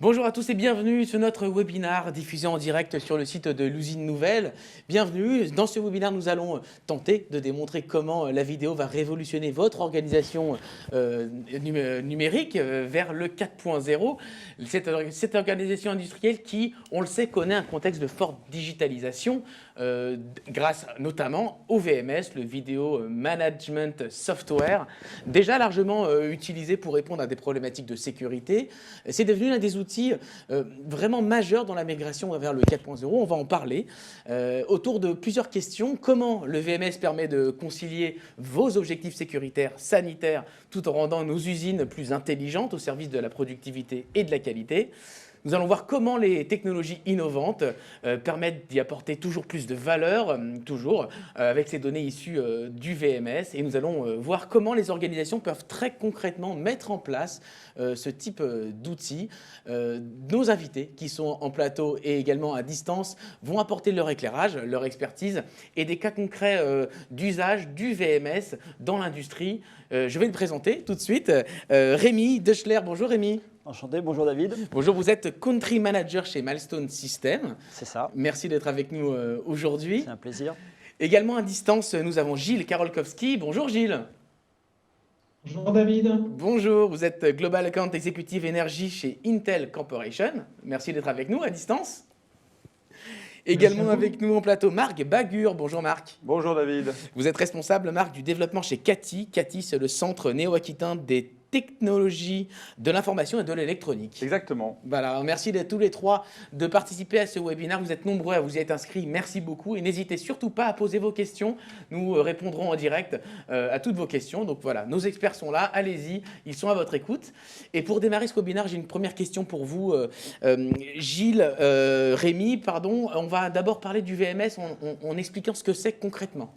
Bonjour à tous et bienvenue sur notre webinaire diffusé en direct sur le site de l'usine Nouvelle. Bienvenue. Dans ce webinaire, nous allons tenter de démontrer comment la vidéo va révolutionner votre organisation numérique vers le 4.0. Cette organisation industrielle qui, on le sait, connaît un contexte de forte digitalisation grâce notamment au VMS, le Video Management Software, déjà largement utilisé pour répondre à des problématiques de sécurité. C'est devenu l'un des outils vraiment majeur dans la migration vers le 4.0. On va en parler autour de plusieurs questions. Comment le VMS permet de concilier vos objectifs sécuritaires, sanitaires, tout en rendant nos usines plus intelligentes au service de la productivité et de la qualité. Nous allons voir comment les technologies innovantes permettent d'y apporter toujours plus de valeur, avec ces données issues du VMS. Et nous allons voir comment les organisations peuvent très concrètement mettre en place ce type d'outils. Nos invités qui sont en plateau et également à distance vont apporter leur éclairage, leur expertise et des cas concrets d'usage du VMS dans l'industrie. Je vais le présenter tout de suite. Rémi Deschler, bonjour Rémi. Enchanté, bonjour David. Bonjour, vous êtes Country Manager chez Milestone Systems. C'est ça. Merci d'être avec nous aujourd'hui. C'est un plaisir. Également à distance, nous avons Gilles Karolkowski. Bonjour Gilles. Bonjour David. Bonjour, vous êtes Global Account Executive Énergie chez Intel Corporation. Merci d'être avec nous à distance. Également avec nous en plateau, Marc Bagur. Bonjour Marc. Bonjour David. Vous êtes responsable, Marc, du développement chez CATI. CATI, c'est le centre néo-aquitain des technologies de l'information et de l'électronique. Exactement. Voilà, merci à tous les trois de participer à ce webinaire. Vous êtes nombreux à vous y être inscrits. Merci beaucoup et n'hésitez surtout pas à poser vos questions. Nous répondrons en direct à toutes vos questions. Donc voilà, nos experts sont là. Allez-y, ils sont à votre écoute. Et pour démarrer ce webinaire, j'ai une première question pour vous, Gilles, Rémi, pardon. On va d'abord parler du VMS en expliquant ce que c'est concrètement.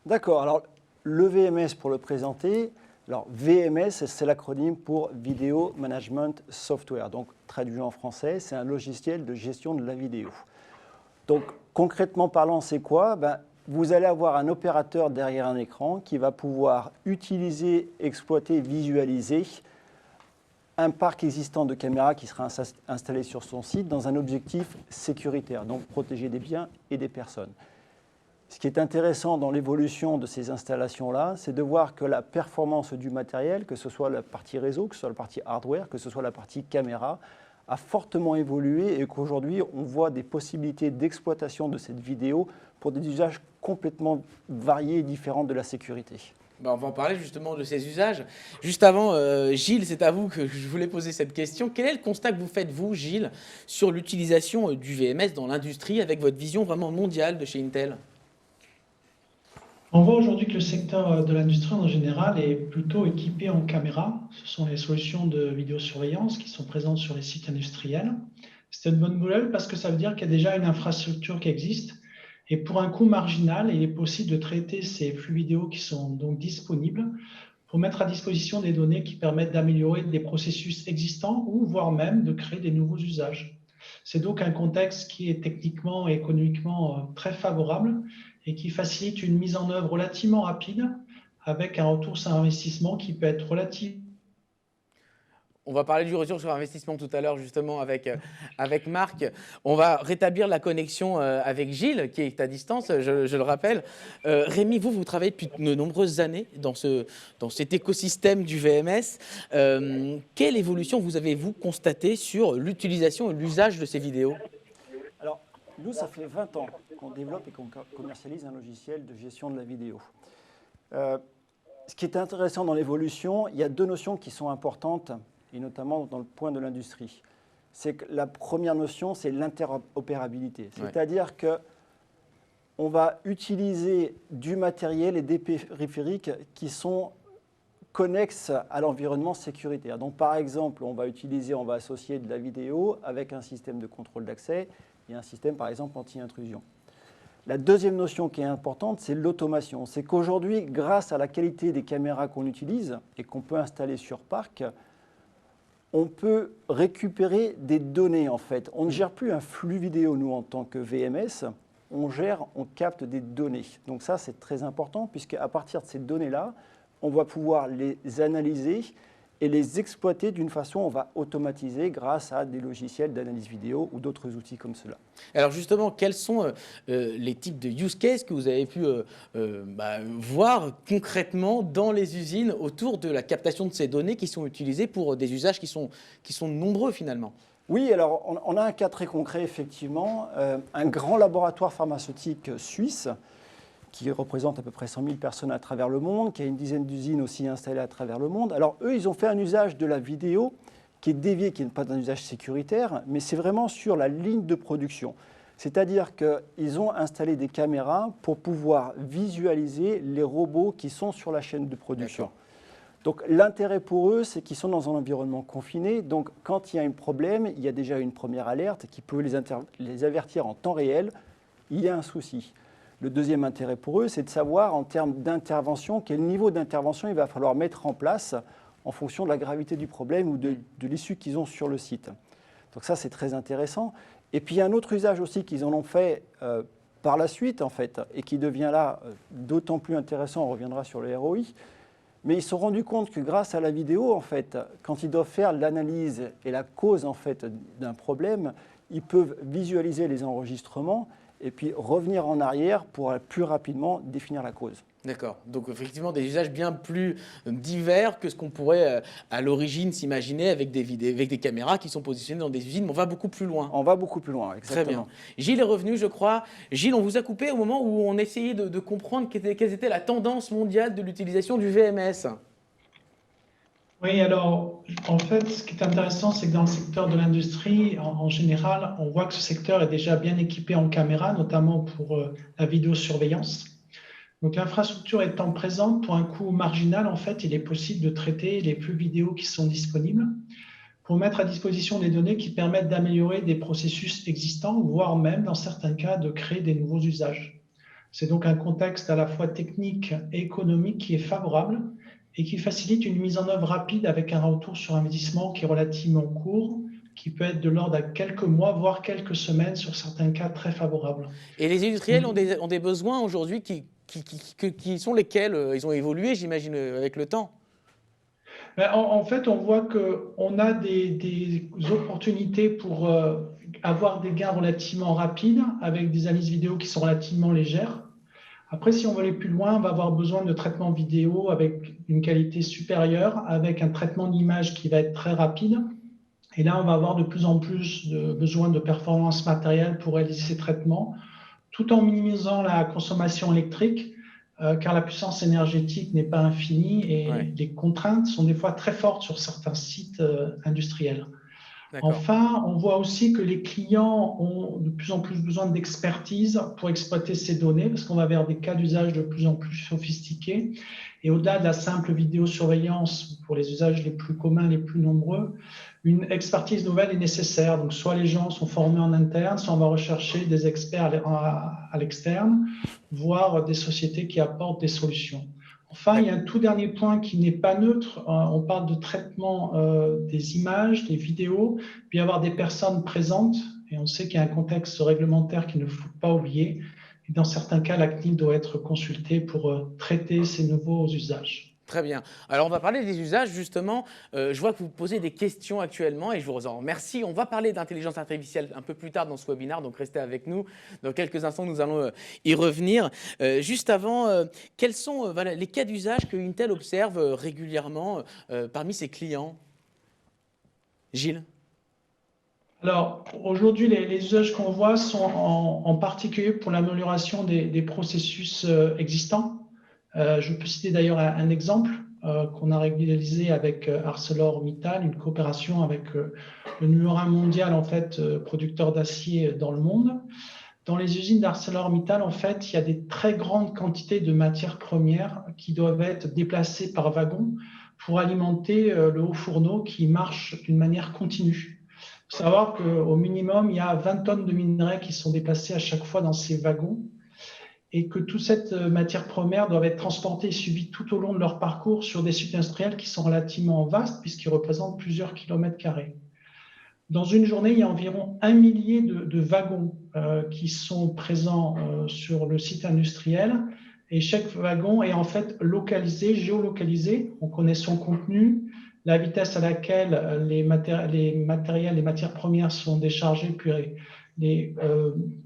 D'accord. Alors, le VMS, pour le présenter, alors VMS, c'est l'acronyme pour Video Management Software. Donc, traduit en français, c'est un logiciel de gestion de la vidéo. Donc, concrètement parlant, c'est quoi? Vous allez avoir un opérateur derrière un écran qui va pouvoir utiliser, exploiter, visualiser un parc existant de caméras qui sera installé sur son site dans un objectif sécuritaire, donc protéger des biens et des personnes. Ce qui est intéressant dans l'évolution de ces installations-là, c'est de voir que la performance du matériel, que ce soit la partie réseau, que ce soit la partie hardware, que ce soit la partie caméra, a fortement évolué et qu'aujourd'hui, on voit des possibilités d'exploitation de cette vidéo pour des usages complètement variés et différents de la sécurité. On va en parler justement de ces usages. Juste avant, Gilles, c'est à vous que je voulais poser cette question. Quel est le constat que vous faites, vous, Gilles, sur l'utilisation du VMS dans l'industrie avec votre vision vraiment mondiale de chez Intel ? On voit aujourd'hui que le secteur de l'industrie en général est plutôt équipé en caméras. Ce sont les solutions de vidéosurveillance qui sont présentes sur les sites industriels. C'est une bonne nouvelle parce que ça veut dire qu'il y a déjà une infrastructure qui existe. Et pour un coût marginal, il est possible de traiter ces flux vidéo qui sont donc disponibles pour mettre à disposition des données qui permettent d'améliorer des processus existants ou voire même de créer des nouveaux usages. C'est donc un contexte qui est techniquement et économiquement très favorable et qui facilite une mise en œuvre relativement rapide avec un retour sur investissement qui peut être relatif. On va parler du retour sur investissement tout à l'heure justement avec Marc. On va rétablir la connexion avec Gilles qui est à distance, je le rappelle. Rémi, vous travaillez depuis de nombreuses années dans cet écosystème du VMS. Quelle évolution vous avez-vous constatée sur l'utilisation et l'usage de ces vidéos ? Alors, nous, ça fait 20 ans qu'on développe et qu'on commercialise un logiciel de gestion de la vidéo. Ce qui est intéressant dans l'évolution, il y a deux notions qui sont importantes, et notamment dans le point de l'industrie. C'est que la première notion, c'est l'interopérabilité. C'est-à-dire qu'on va utiliser du matériel et des périphériques qui sont connexes à l'environnement sécuritaire. Donc, par exemple, on va associer de la vidéo avec un système de contrôle d'accès et un système, par exemple, anti-intrusion. La deuxième notion qui est importante, c'est l'automation. C'est qu'aujourd'hui, grâce à la qualité des caméras qu'on utilise et qu'on peut installer sur parc, on peut récupérer des données, en fait. On ne gère plus un flux vidéo, nous, en tant que VMS. On capte des données. Donc ça, c'est très important, puisqu'à partir de ces données-là, on va pouvoir les analyser et les exploiter d'une façon, on va automatiser grâce à des logiciels d'analyse vidéo ou d'autres outils comme cela. Alors justement, quels sont les types de use cases que vous avez pu voir concrètement dans les usines autour de la captation de ces données qui sont utilisées pour des usages qui sont nombreux finalement? Oui, alors on a un cas très concret, effectivement. Un grand laboratoire pharmaceutique suisse qui représente à peu près 100 000 personnes à travers le monde, qui a une dizaine d'usines aussi installées à travers le monde. Alors eux, ils ont fait un usage de la vidéo qui est dévié, qui n'est pas un usage sécuritaire, mais c'est vraiment sur la ligne de production. C'est-à-dire qu'ils ont installé des caméras pour pouvoir visualiser les robots qui sont sur la chaîne de production. Donc l'intérêt pour eux, c'est qu'ils sont dans un environnement confiné. Donc quand il y a un problème, il y a déjà une première alerte qui peut les avertir en temps réel. Il y a un souci. Le deuxième intérêt pour eux, c'est de savoir en termes d'intervention, quel niveau d'intervention il va falloir mettre en place en fonction de la gravité du problème ou de l'issue qu'ils ont sur le site. Donc ça, c'est très intéressant. Et puis il y a un autre usage aussi qu'ils en ont fait par la suite, en fait, et qui devient là d'autant plus intéressant, on reviendra sur le ROI. Mais ils se sont rendus compte que grâce à la vidéo, en fait, quand ils doivent faire l'analyse et la cause en fait, d'un problème, ils peuvent visualiser les enregistrements et puis revenir en arrière pour plus rapidement définir la cause. D'accord. Donc effectivement des usages bien plus divers que ce qu'on pourrait à l'origine s'imaginer avec des caméras qui sont positionnées dans des usines, mais on va beaucoup plus loin. On va beaucoup plus loin, exactement. Très bien. Gilles est revenu, je crois. Gilles, on vous a coupé au moment où on essayait de comprendre quelle était la tendance mondiale de l'utilisation du VMS. Oui, alors en fait, ce qui est intéressant, c'est que dans le secteur de l'industrie, en général, on voit que ce secteur est déjà bien équipé en caméras, notamment pour la vidéosurveillance. Donc l'infrastructure étant présente pour un coût marginal, en fait, il est possible de traiter les flux vidéo qui sont disponibles pour mettre à disposition des données qui permettent d'améliorer des processus existants, voire même, dans certains cas, de créer des nouveaux usages. C'est donc un contexte à la fois technique et économique qui est favorable et qui facilite une mise en œuvre rapide avec un retour sur investissement qui est relativement court, qui peut être de l'ordre de quelques mois, voire quelques semaines, sur certains cas très favorables. Et les industriels ont des besoins aujourd'hui qui sont lesquels? Ils ont évolué, j'imagine, avec le temps. En fait, on voit qu'on a des opportunités pour avoir des gains relativement rapides avec des analyses vidéo qui sont relativement légères. Après, si on veut aller plus loin, on va avoir besoin de traitements vidéo avec une qualité supérieure, avec un traitement d'image qui va être très rapide. Et là, on va avoir de plus en plus besoin de performance matérielle pour réaliser ces traitements, tout en minimisant la consommation électrique, car la puissance énergétique n'est pas infinie et les contraintes sont des fois très fortes sur certains sites industriels. Enfin, on voit aussi que les clients ont de plus en plus besoin d'expertise pour exploiter ces données, parce qu'on va vers des cas d'usage de plus en plus sophistiqués. Et au-delà de la simple vidéosurveillance, pour les usages les plus communs, les plus nombreux, une expertise nouvelle est nécessaire. Donc, soit les gens sont formés en interne, soit on va rechercher des experts à l'externe, voire des sociétés qui apportent des solutions. Enfin, il y a un tout dernier point qui n'est pas neutre. On parle de traitement des images, des vidéos, puis avoir des personnes présentes. Et on sait qu'il y a un contexte réglementaire qu'il ne faut pas oublier. Et dans certains cas, la CNIL doit être consultée pour traiter ces nouveaux usages. Très bien. Alors, on va parler des usages, justement. Je vois que vous posez des questions actuellement et je vous en remercie. On va parler d'intelligence artificielle un peu plus tard dans ce webinaire, donc restez avec nous. Dans quelques instants, nous allons y revenir. Juste avant, quels sont les cas d'usage que Intel observe régulièrement parmi ses clients? Gilles? Alors, aujourd'hui, les usages qu'on voit sont en particulier pour l'amélioration des processus existants. Je peux citer d'ailleurs un exemple qu'on a réalisé avec ArcelorMittal, une coopération avec le numéro 1 mondial, en fait, producteur d'acier dans le monde. Dans les usines d'ArcelorMittal, en fait, il y a des très grandes quantités de matières premières qui doivent être déplacées par wagon pour alimenter le haut fourneau qui marche d'une manière continue. Il faut savoir qu'au minimum, il y a 20 tonnes de minerais qui sont déplacés à chaque fois dans ces wagons et que toute cette matière première doit être transportée et suivie tout au long de leur parcours sur des sites industriels qui sont relativement vastes puisqu'ils représentent plusieurs kilomètres carrés. Dans une journée, il y a environ 1 millier de wagons qui sont présents sur le site industriel et chaque wagon est en fait localisé, géolocalisé. On connaît son contenu, la vitesse à laquelle les matières premières sont déchargées, puis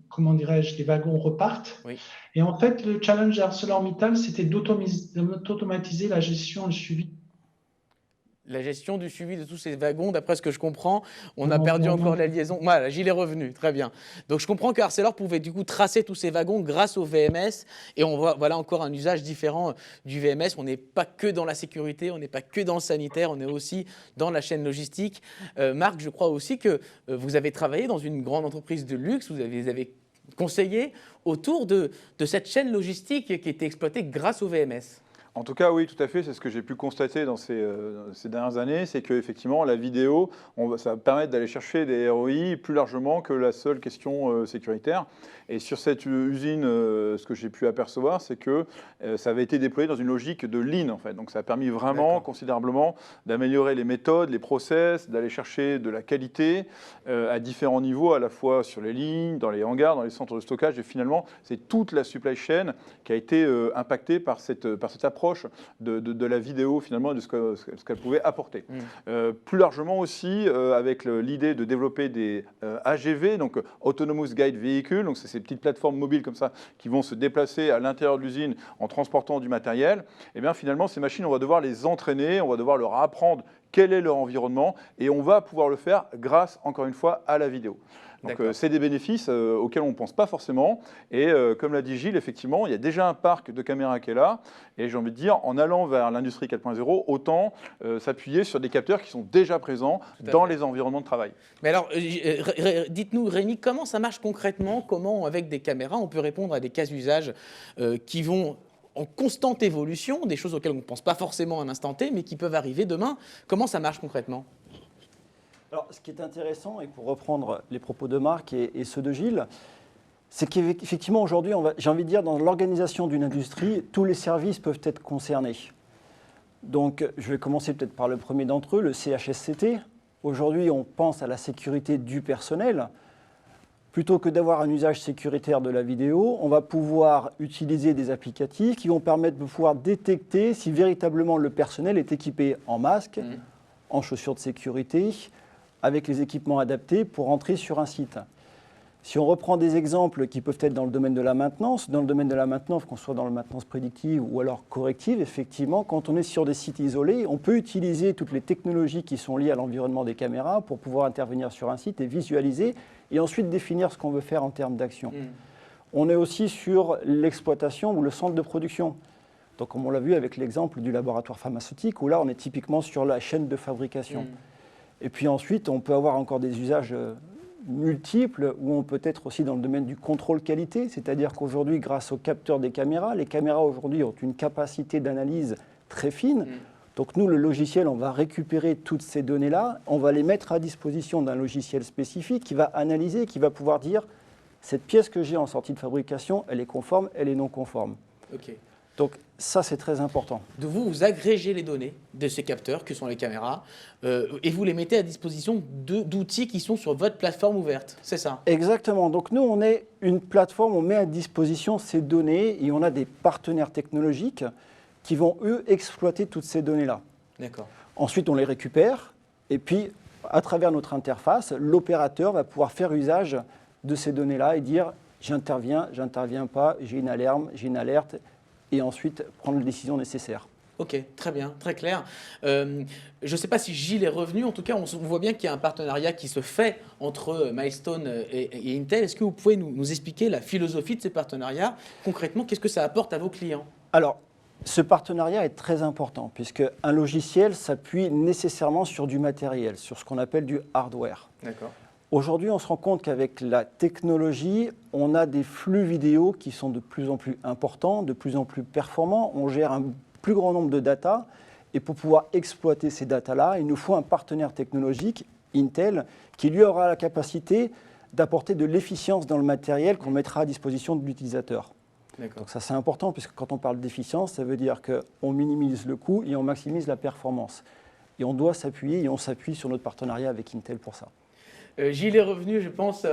comment dirais-je, les wagons repartent. Oui. Et en fait, le challenge d'ArcelorMittal, c'était d'automatiser la gestion et le suivi. La gestion du suivi de tous ces wagons, d'après ce que je comprends, on a perdu encore la liaison. Voilà, Gilles est revenu, très bien. Donc je comprends qu'Arcelor pouvait du coup tracer tous ces wagons grâce au VMS, et on voit voilà encore un usage différent du VMS. On n'est pas que dans la sécurité, on n'est pas que dans le sanitaire, on est aussi dans la chaîne logistique. Marc, je crois aussi que vous avez travaillé dans une grande entreprise de luxe, vous avez conseillé autour de cette chaîne logistique qui était exploitée grâce au VMS. En tout cas, oui, tout à fait. C'est ce que j'ai pu constater dans ces dernières années. C'est qu'effectivement, la vidéo, ça va permettre d'aller chercher des ROI plus largement que la seule question sécuritaire. Et sur cette usine, ce que j'ai pu apercevoir, c'est que ça avait été déployé dans une logique de lean, en fait. Donc, ça a permis vraiment considérablement d'améliorer les méthodes, les process, d'aller chercher de la qualité à différents niveaux, à la fois sur les lignes, dans les hangars, dans les centres de stockage. Et finalement, c'est toute la supply chain qui a été impactée par cette approche de la vidéo finalement, de ce qu'elle pouvait apporter. Plus largement aussi, avec l'idée de développer des AGV, donc Autonomous Guide Vehicle, donc c'est ces petites plateformes mobiles comme ça qui vont se déplacer à l'intérieur de l'usine en transportant du matériel, et bien finalement ces machines, on va devoir les entraîner, on va devoir leur apprendre quel est leur environnement, et on va pouvoir le faire grâce, encore une fois, à la vidéo. Donc c'est des bénéfices auxquels on ne pense pas forcément. Et comme l'a dit Gilles, effectivement, il y a déjà un parc de caméras qui est là. Et j'ai envie de dire, en allant vers l'industrie 4.0, autant s'appuyer sur des capteurs qui sont déjà présents dans les environnements de travail. Mais alors, dites-nous, Rémi, comment ça marche concrètement? Comment, avec des caméras, on peut répondre à des cas d'usage qui vont en constante évolution, des choses auxquelles on ne pense pas forcément à un instant T, mais qui peuvent arriver demain? Comment ça marche concrètement? Alors, ce qui est intéressant, et pour reprendre les propos de Marc et ceux de Gilles, c'est qu'effectivement, aujourd'hui, j'ai envie de dire, dans l'organisation d'une industrie, tous les services peuvent être concernés. Donc, je vais commencer peut-être par le premier d'entre eux, le CHSCT. Aujourd'hui, on pense à la sécurité du personnel. Plutôt que d'avoir un usage sécuritaire de la vidéo, on va pouvoir utiliser des applicatifs qui vont permettre de pouvoir détecter si véritablement le personnel est équipé en masque, en chaussures de sécurité, avec les équipements adaptés pour entrer sur un site. Si on reprend des exemples qui peuvent être dans le domaine de la maintenance, qu'on soit dans la maintenance prédictive ou alors corrective, effectivement, quand on est sur des sites isolés, on peut utiliser toutes les technologies qui sont liées à l'environnement des caméras pour pouvoir intervenir sur un site et visualiser et ensuite définir ce qu'on veut faire en termes d'action. On est aussi sur l'exploitation ou le centre de production. Donc, comme on l'a vu avec l'exemple du laboratoire pharmaceutique, où là, on est typiquement sur la chaîne de fabrication. Et puis ensuite, on peut avoir encore des usages multiples où on peut être aussi dans le domaine du contrôle qualité, c'est-à-dire qu'aujourd'hui, grâce aux capteurs des caméras, les caméras aujourd'hui ont une capacité d'analyse très fine. Donc nous, le logiciel, on va récupérer toutes ces données-là, on va les mettre à disposition d'un logiciel spécifique qui va analyser, qui va pouvoir dire cette pièce que j'ai en sortie de fabrication, elle est conforme, elle est non conforme. Donc ça, c'est très important. De vous agrégez les données de ces capteurs, que sont les caméras, et vous les mettez à disposition d'outils qui sont sur votre plateforme ouverte, c'est ça? Exactement. Donc nous, on est une plateforme, on met à disposition ces données et on a des partenaires technologiques qui vont, eux, exploiter toutes ces données-là. D'accord. Ensuite, on les récupère et puis, à travers notre interface, l'opérateur va pouvoir faire usage de ces données-là et dire « j'interviens, j'interviens pas, j'ai une alarme, j'ai une alerte » et ensuite prendre les décisions nécessaires. Ok, très bien, très clair. Je ne sais pas si Gilles est revenu, en tout cas on voit bien qu'il y a un partenariat qui se fait entre Milestone et Intel. Est-ce que vous pouvez nous expliquer la philosophie de ces partenariats? Concrètement, qu'est-ce que ça apporte à vos clients? Alors, ce partenariat est très important puisque un logiciel s'appuie nécessairement sur du matériel, sur ce qu'on appelle du hardware. D'accord. Aujourd'hui, on se rend compte qu'avec la technologie, on a des flux vidéo qui sont de plus en plus importants, de plus en plus performants. On gère un plus grand nombre de data. Et pour pouvoir exploiter ces datas-là, il nous faut un partenaire technologique, Intel, qui lui aura la capacité d'apporter de l'efficience dans le matériel qu'on mettra à disposition de l'utilisateur. Donc ça, c'est important, puisque quand on parle d'efficience, ça veut dire qu'on minimise le coût et on maximise la performance. Et on doit s'appuyer, et on s'appuie sur notre partenariat avec Intel pour ça. Gilles est revenu, je pense.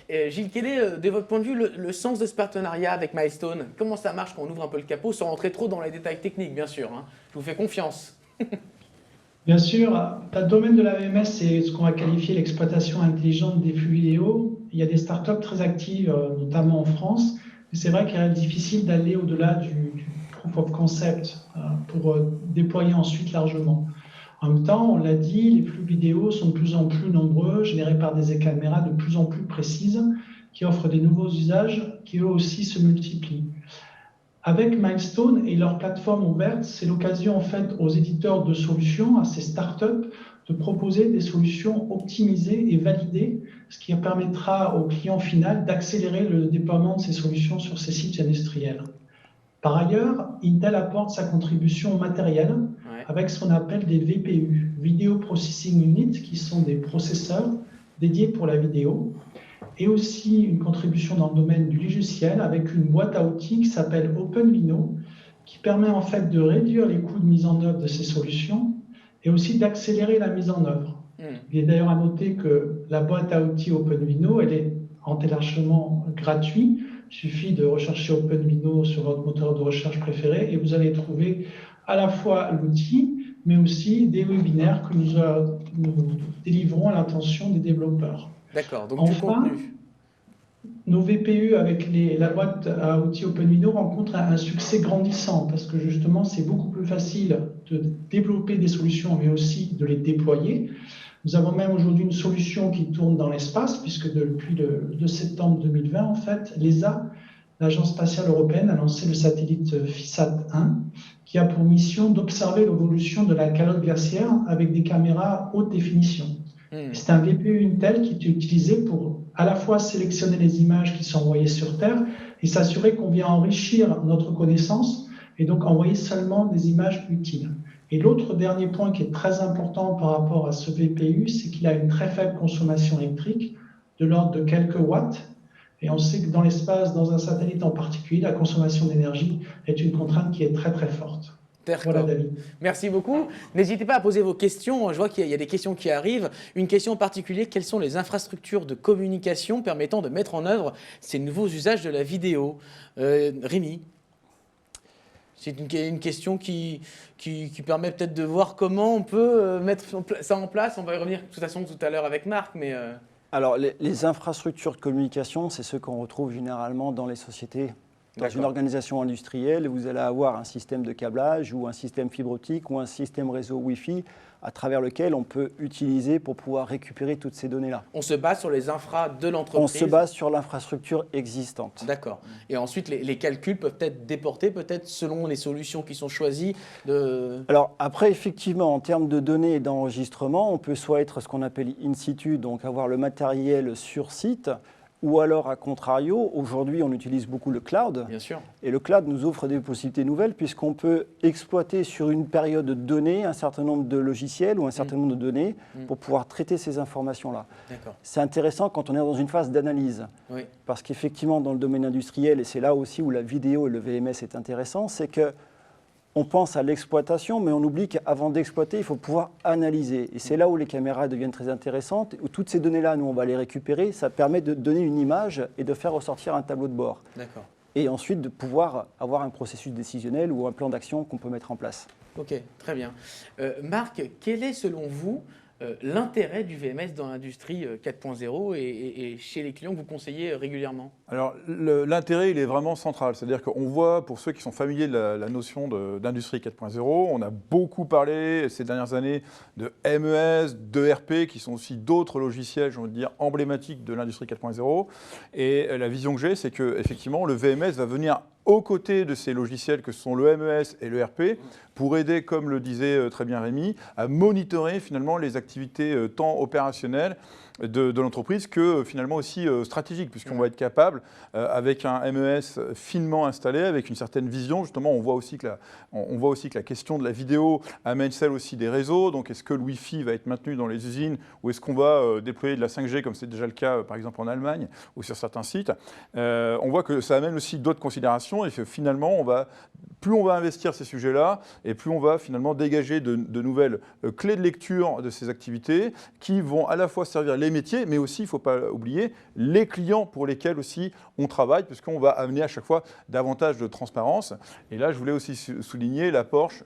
Gilles, quel est, de votre point de vue, le sens de ce partenariat avec Milestone? Comment ça marche quand on ouvre un peu le capot, sans rentrer trop dans les détails techniques, bien sûr, hein? Je vous fais confiance. Bien sûr, dans le domaine de la VMS, c'est ce qu'on va qualifier l'exploitation intelligente des flux vidéo. Il y a des startups très actives, notamment en France, mais c'est vrai qu'il est difficile d'aller au-delà du proof of concept pour déployer ensuite largement. En même temps, on l'a dit, les flux vidéo sont de plus en plus nombreux, générés par des caméras de plus en plus précises, qui offrent des nouveaux usages qui eux aussi se multiplient. Avec Milestone et leur plateforme ouverte, c'est l'occasion en fait aux éditeurs de solutions, à ces startups, de proposer des solutions optimisées et validées, ce qui permettra au client final d'accélérer le déploiement de ces solutions sur ces sites industriels. Par ailleurs, Intel apporte sa contribution matérielle avec ce qu'on appelle des VPU, Video Processing Unit, qui sont des processeurs dédiés pour la vidéo, et aussi une contribution dans le domaine du logiciel avec une boîte à outils qui s'appelle OpenVino, qui permet en fait de réduire les coûts de mise en œuvre de ces solutions et aussi d'accélérer la mise en œuvre. Il est d'ailleurs à noter que la boîte à outils OpenVino, elle est en téléchargement gratuit. Il suffit de rechercher OpenVino sur votre moteur de recherche préféré et vous allez trouver à la fois l'outil, mais aussi des webinaires que nous délivrons à l'attention des développeurs. D'accord, donc enfin, du contenu. Nos VPU avec la boîte à outils OpenVino rencontrent un succès grandissant parce que justement, c'est beaucoup plus facile de développer des solutions, mais aussi de les déployer. Nous avons même aujourd'hui une solution qui tourne dans l'espace, puisque depuis le 2 septembre 2020, en fait, l'ESA, l'Agence spatiale européenne, a lancé le satellite FISAT-1, qui a pour mission d'observer l'évolution de la calotte glaciaire avec des caméras haute définition. C'est un VPU Intel qui est utilisé pour à la fois sélectionner les images qui sont envoyées sur Terre et s'assurer qu'on vient enrichir notre connaissance et donc envoyer seulement des images utiles. Et l'autre dernier point qui est très important par rapport à ce VPU, c'est qu'il a une très faible consommation électrique, de l'ordre de quelques watts. Et on sait que dans l'espace, dans un satellite en particulier, la consommation d'énergie est une contrainte qui est très très forte. Voilà, David. Merci beaucoup. N'hésitez pas à poser vos questions. Je vois qu'il y a des questions qui arrivent. Une question en particulier, quelles sont les infrastructures de communication permettant de mettre en œuvre ces nouveaux usages de la vidéo? Rémi, c'est une question qui permet peut-être de voir comment on peut mettre ça en place. On va y revenir de toute façon tout à l'heure avec Marc. Mais Alors, les infrastructures de communication, c'est ce qu'on retrouve généralement dans les sociétés. Dans une organisation industrielle, vous allez avoir un système de câblage ou un système fibre optique ou un système réseau Wi-Fi à travers lequel on peut utiliser pour pouvoir récupérer toutes ces données-là. On se base sur les infras de l'entreprise. On se base sur l'infrastructure existante. D'accord. Et ensuite, les calculs peuvent être déportés, peut-être selon les solutions qui sont choisies. Alors après, effectivement, en termes de données et d'enregistrement, on peut soit être ce qu'on appelle in situ, donc avoir le matériel sur site, ou alors, à contrario, aujourd'hui, on utilise beaucoup le cloud. Bien sûr. Et le cloud nous offre des possibilités nouvelles puisqu'on peut exploiter sur une période donnée un certain nombre de logiciels ou un certain nombre de données pour pouvoir traiter ces informations-là. C'est intéressant quand on est dans une phase d'analyse. Oui. Parce qu'effectivement, dans le domaine industriel, et c'est là aussi où la vidéo et le VMS est intéressant, c'est que on pense à l'exploitation, mais on oublie qu'avant d'exploiter, il faut pouvoir analyser. Et c'est là où les caméras deviennent très intéressantes, où toutes ces données-là, nous, on va les récupérer. Ça permet de donner une image et de faire ressortir un tableau de bord. D'accord. Et ensuite, de pouvoir avoir un processus décisionnel ou un plan d'action qu'on peut mettre en place. Ok, très bien. Marc, quel est, selon vous, l'intérêt du VMS dans l'industrie 4.0 et chez les clients que vous conseillez régulièrement? Alors, l'intérêt, il est vraiment central. C'est-à-dire qu'on voit, pour ceux qui sont familiers de la notion d'industrie 4.0, on a beaucoup parlé ces dernières années de MES, d'ERP, qui sont aussi d'autres logiciels, j'ai envie de dire, emblématiques de l'industrie 4.0. Et la vision que j'ai, c'est qu'effectivement, le VMS va venir aux côtés de ces logiciels que sont le MES et le ERP, pour aider, comme le disait très bien Rémi, à monitorer finalement les activités tant opérationnelles de l'entreprise que finalement aussi stratégiques, puisqu'on va être capable, avec un MES finement installé, avec une certaine vision, justement, on voit aussi que la question de la vidéo amène celle aussi des réseaux. Donc, est-ce que le Wi-Fi va être maintenu dans les usines ou est-ce qu'on va déployer de la 5G, comme c'est déjà le cas, par exemple, en Allemagne ou sur certains sites? On voit que ça amène aussi d'autres considérations et que finalement, plus on va investir ces sujets-là, et plus on va finalement dégager de nouvelles clés de lecture de ces activités qui vont à la fois servir les métiers, mais aussi, il ne faut pas oublier, les clients pour lesquels aussi on travaille, puisqu'on va amener à chaque fois davantage de transparence. Et là, je voulais aussi souligner l'approche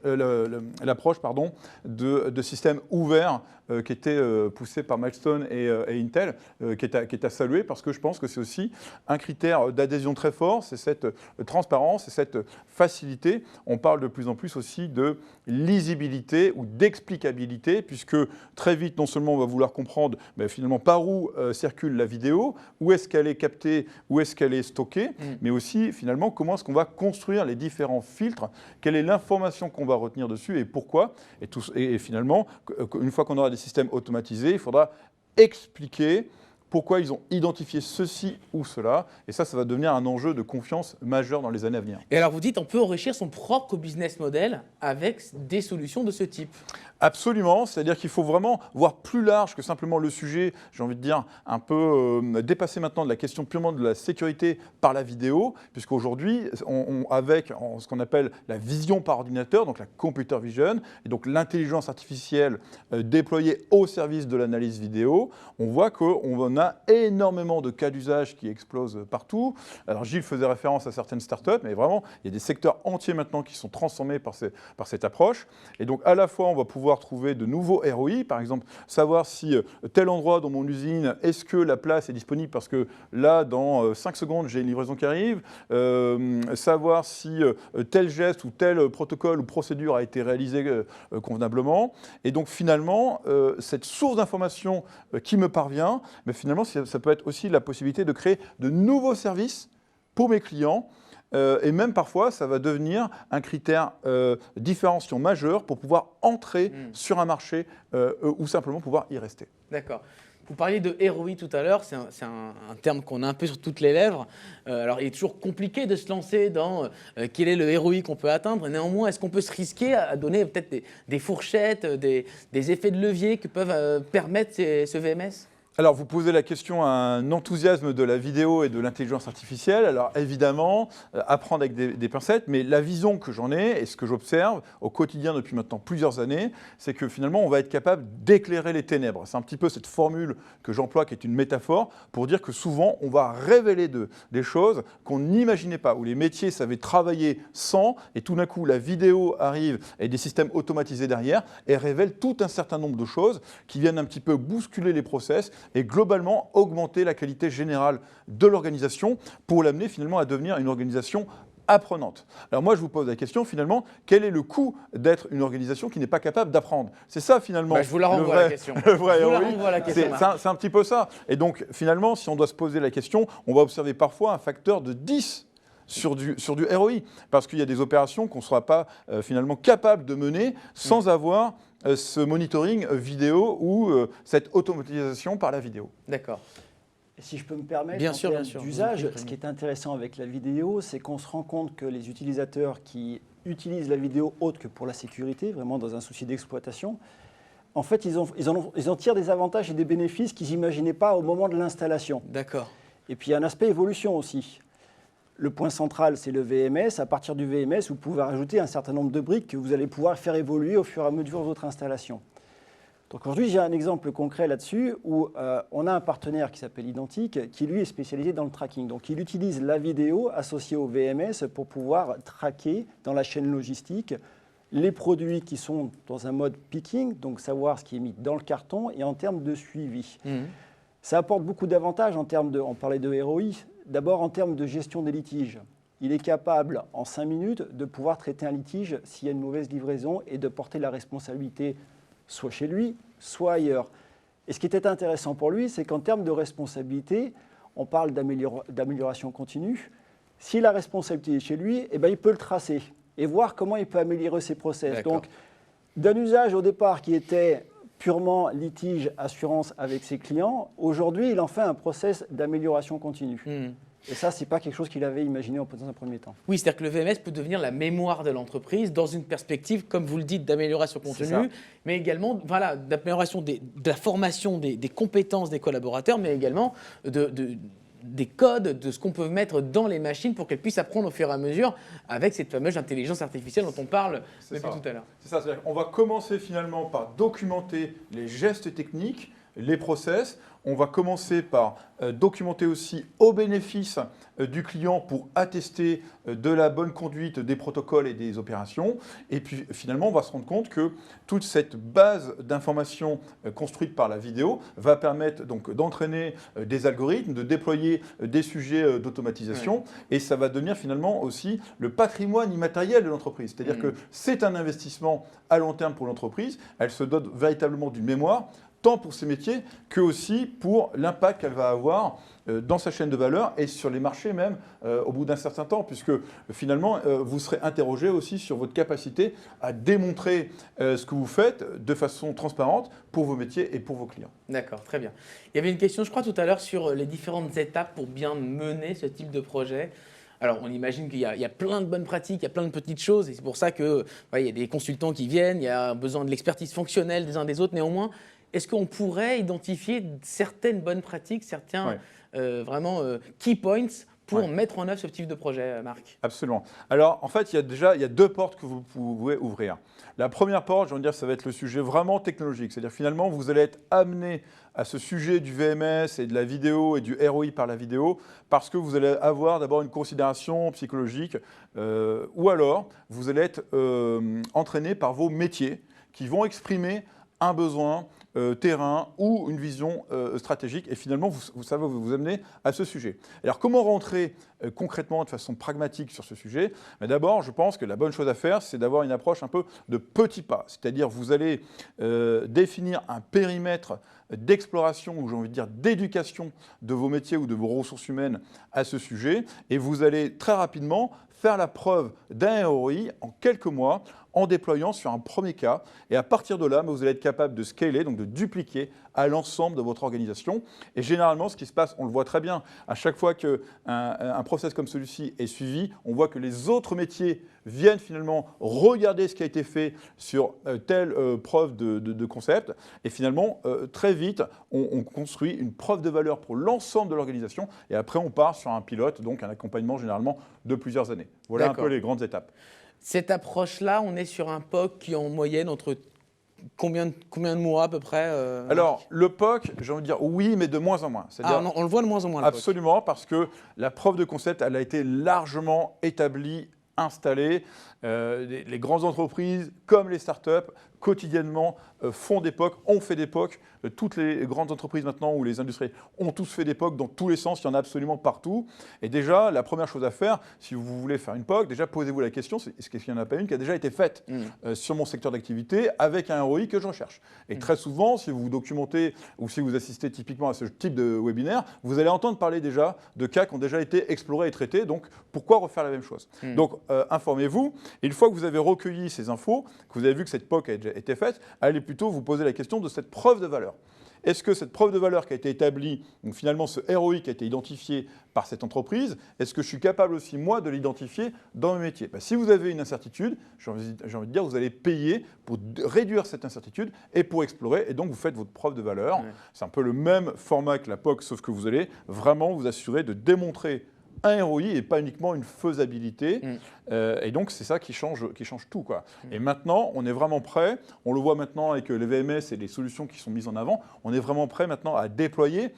de systèmes ouverts qui était poussé par Milestone et Intel, qui est à saluer, parce que je pense que c'est aussi un critère d'adhésion très fort, c'est cette transparence et cette facilité. On parle de plus en plus aussi de lisibilité ou d'explicabilité, puisque très vite, non seulement on va vouloir comprendre mais finalement par où circule la vidéo, où est-ce qu'elle est captée, où est-ce qu'elle est stockée, mais aussi finalement comment est-ce qu'on va construire les différents filtres, quelle est l'information qu'on va retenir dessus et pourquoi. Et finalement, une fois qu'on aura des systèmes automatisés, il faudra expliquer pourquoi ils ont identifié ceci ou cela. Et ça va devenir un enjeu de confiance majeur dans les années à venir. Et alors vous dites, on peut enrichir son propre business model avec des solutions de ce type. Absolument, c'est-à-dire qu'il faut vraiment voir plus large que simplement le sujet, j'ai envie de dire, un peu dépasser maintenant de la question purement de la sécurité par la vidéo, puisqu'aujourd'hui, avec ce qu'on appelle la vision par ordinateur, donc la computer vision, et donc l'intelligence artificielle déployée au service de l'analyse vidéo, on voit qu'on a énormément de cas d'usage qui explosent partout. Alors Gilles faisait référence à certaines startups, mais vraiment, il y a des secteurs entiers maintenant qui sont transformés par cette approche. Et donc, à la fois, on va pouvoir trouver de nouveaux ROI, par exemple, savoir si tel endroit dans mon usine, est-ce que la place est disponible parce que là, dans 5 secondes, j'ai une livraison qui arrive, savoir si tel geste ou tel protocole ou procédure a été réalisé convenablement. Et donc, finalement, cette source d'information qui me parvient, mais finalement, ça peut être aussi la possibilité de créer de nouveaux services pour mes clients. Et même parfois, ça va devenir un critère différenciant majeur pour pouvoir entrer sur un marché ou simplement pouvoir y rester. D'accord. Vous parliez de ROI tout à l'heure, c'est un terme qu'on a un peu sur toutes les lèvres. Alors, il est toujours compliqué de se lancer dans quel est le ROI qu'on peut atteindre. Néanmoins, est-ce qu'on peut se risquer à donner peut-être des fourchettes, des effets de levier que peuvent permettre ce VMS ? Alors, vous posez la question à un enthousiasme de la vidéo et de l'intelligence artificielle. Alors, évidemment, apprendre avec des pincettes, mais la vision que j'en ai et ce que j'observe au quotidien depuis maintenant plusieurs années, c'est que finalement, on va être capable d'éclairer les ténèbres. C'est un petit peu cette formule que j'emploie, qui est une métaphore, pour dire que souvent, on va révéler des choses qu'on n'imaginait pas, où les métiers savaient travailler sans, et tout d'un coup, la vidéo arrive et des systèmes automatisés derrière, et révèle tout un certain nombre de choses qui viennent un petit peu bousculer les process, et globalement augmenter la qualité générale de l'organisation pour l'amener finalement à devenir une organisation apprenante. Alors moi, je vous pose la question finalement, quel est le coût d'être une organisation qui n'est pas capable d'apprendre? C'est ça finalement. Je vous la renvoie la question. Le vrai, je vous la oui. renvoie la question. C'est un petit peu ça. Et donc finalement, si on doit se poser la question, on va observer parfois un facteur de 10 sur du ROI, parce qu'il y a des opérations qu'on ne sera pas finalement capable de mener sans avoir ce monitoring vidéo ou cette automatisation par la vidéo. D'accord. Et si je peux me permettre, bien en sûr, termes bien sûr. d'usage, ce qui est intéressant avec la vidéo, c'est qu'on se rend compte que les utilisateurs qui utilisent la vidéo autre que pour la sécurité, vraiment dans un souci d'exploitation, en fait, ils en tirent des avantages et des bénéfices qu'ils n'imaginaient pas au moment de l'installation. D'accord. Et puis, il y a un aspect évolution aussi. Le point central, c'est le VMS. À partir du VMS, vous pouvez rajouter un certain nombre de briques que vous allez pouvoir faire évoluer au fur et à mesure de votre installation. Donc aujourd'hui, j'ai un exemple concret là-dessus où on a un partenaire qui s'appelle Identique, qui lui est spécialisé dans le tracking. Donc il utilise la vidéo associée au VMS pour pouvoir traquer dans la chaîne logistique les produits qui sont dans un mode picking, donc savoir ce qui est mis dans le carton, et en termes de suivi. Ça apporte beaucoup d'avantages en termes de, on parlait de ROI, d'abord en termes de gestion des litiges. Il est capable, en 5 minutes, de pouvoir traiter un litige s'il y a une mauvaise livraison et de porter la responsabilité soit chez lui, soit ailleurs. Et ce qui était intéressant pour lui, c'est qu'en termes de responsabilité, on parle d'amélioration continue. Si la responsabilité est chez lui, eh ben, il peut le tracer et voir comment il peut améliorer ses process. Donc, d'un usage au départ qui était purement litige, assurance avec ses clients, aujourd'hui, il en fait un process d'amélioration continue. Et ça, ce n'est pas quelque chose qu'il avait imaginé dans un premier temps. Oui, c'est-à-dire que le VMS peut devenir la mémoire de l'entreprise dans une perspective, comme vous le dites, d'amélioration continue, mais également d'amélioration de la formation des compétences des collaborateurs, mais également des codes de ce qu'on peut mettre dans les machines pour qu'elles puissent apprendre au fur et à mesure avec cette fameuse intelligence artificielle dont on parle depuis tout à l'heure. C'est ça, c'est-à-dire qu'on va commencer finalement par documenter les gestes techniques, les process. On va commencer par documenter aussi au bénéfice du client pour attester de la bonne conduite des protocoles et des opérations. Et puis finalement, on va se rendre compte que toute cette base d'informations construite par la vidéo va permettre donc d'entraîner des algorithmes, de déployer des sujets d'automatisation. Ouais. Et ça va devenir finalement aussi le patrimoine immatériel de l'entreprise. C'est-à-dire que c'est un investissement à long terme pour l'entreprise. Elle se dote véritablement d'une mémoire, tant pour ses métiers que aussi pour l'impact qu'elle va avoir dans sa chaîne de valeur et sur les marchés même au bout d'un certain temps, puisque finalement vous serez interrogé aussi sur votre capacité à démontrer ce que vous faites de façon transparente pour vos métiers et pour vos clients. D'accord, très bien. Il y avait une question, je crois, tout à l'heure sur les différentes étapes pour bien mener ce type de projet. Alors, on imagine qu'il y a plein de bonnes pratiques, il y a plein de petites choses, et c'est pour ça qu'il y a des consultants qui viennent, il y a besoin de l'expertise fonctionnelle des uns des autres. Néanmoins, est-ce qu'on pourrait identifier certaines bonnes pratiques, certains vraiment key points pour mettre en œuvre ce type de projet, Marc? Absolument. Alors, en fait, il y a deux portes que vous pouvez ouvrir. La première porte, je veux dire, ça va être le sujet vraiment technologique. C'est-à-dire, finalement, vous allez être amené à ce sujet du VMS et de la vidéo et du ROI par la vidéo parce que vous allez avoir d'abord une considération psychologique ou alors vous allez être entraîné par vos métiers qui vont exprimer un besoin terrain ou une vision stratégique et finalement ça va vous amener à ce sujet. Alors comment rentrer concrètement de façon pragmatique sur ce sujet? D'abord, je pense que la bonne chose à faire, c'est d'avoir une approche un peu de petits pas, c'est-à-dire vous allez définir un périmètre d'exploration ou j'ai envie de dire d'éducation de vos métiers ou de vos ressources humaines à ce sujet et vous allez très rapidement faire la preuve d'un ROI en quelques mois en déployant sur un premier cas. Et à partir de là, vous allez être capable de scaler, donc de dupliquer à l'ensemble de votre organisation. Et généralement, ce qui se passe, on le voit très bien, à chaque fois qu'un process comme celui-ci est suivi, on voit que les autres métiers viennent finalement regarder ce qui a été fait sur telle preuve de concept. Et finalement, très vite, on construit une preuve de valeur pour l'ensemble de l'organisation. Et après, on part sur un pilote, donc un accompagnement généralement de plusieurs années. Voilà un peu les grandes étapes. Cette approche-là, on est sur un POC qui est en moyenne entre combien de mois à peu près Alors, le POC, j'ai envie de dire oui, mais de moins en moins. Non, on le voit de moins en moins. Absolument, parce que la preuve de concept, elle a été largement établie, installée. Les grandes entreprises, comme les startups, quotidiennement font des POC, ont fait des POC. Toutes les grandes entreprises maintenant ou les industriels ont tous fait des POC dans tous les sens, il y en a absolument partout. Et déjà, la première chose à faire, si vous voulez faire une POC, déjà posez-vous la question, est-ce qu'il n'y en a pas une qui a déjà été faite sur mon secteur d'activité avec un ROI que je recherche? Et très souvent, si vous vous documentez ou si vous assistez typiquement à ce type de webinaire, vous allez entendre parler déjà de cas qui ont déjà été explorés et traités. Donc, pourquoi refaire la même chose? Donc, informez-vous. Et une fois que vous avez recueilli ces infos, que vous avez vu que cette POC a déjà été faite, allez plutôt vous poser la question de cette preuve de valeur. Est-ce que cette preuve de valeur qui a été établie, donc finalement ce ROI qui a été identifié par cette entreprise, est-ce que je suis capable aussi, moi, de l'identifier dans mes métiers? Si vous avez une incertitude, j'ai envie de dire, vous allez payer pour réduire cette incertitude et pour explorer, et donc vous faites votre preuve de valeur. C'est un peu le même format que la POC, sauf que vous allez vraiment vous assurer de démontrer un ROI et pas uniquement une faisabilité. Et donc, c'est ça qui change tout, quoi. Et maintenant, on est vraiment prêt. On le voit maintenant avec les VMS et les solutions qui sont mises en avant. On est vraiment prêt maintenant à déployer